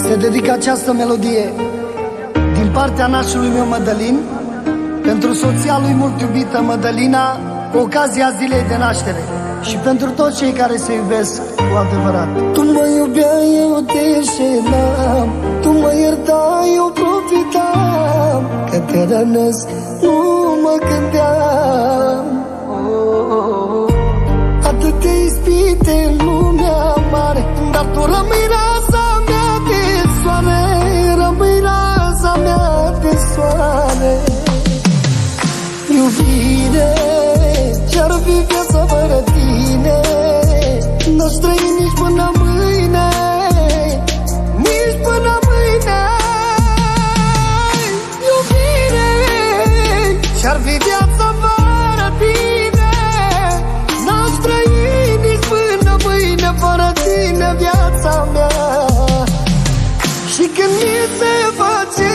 Se dedică această melodie din partea nașului meu Mădălin pentru soția lui mult iubită Mădălina, cu ocazia zilei de naștere, și pentru toți cei care se iubesc cu adevărat. Tu mă iubeai, eu te înșelam, tu mă iertai, eu profitam, că te rănesc, nu mă gândeam. Atâtea ispite în lumea mare, dar tu rămâi raza mea de soare, rămâi raza mea de soare. Iubire, ce-ar fi viața fără tine? N-aș trăi nici până mâine, nici până mâine. Iubire, ce-ar fi viața fără tine? N-aș trăi nici până mâine fără tine, viața mea. Și când mi se face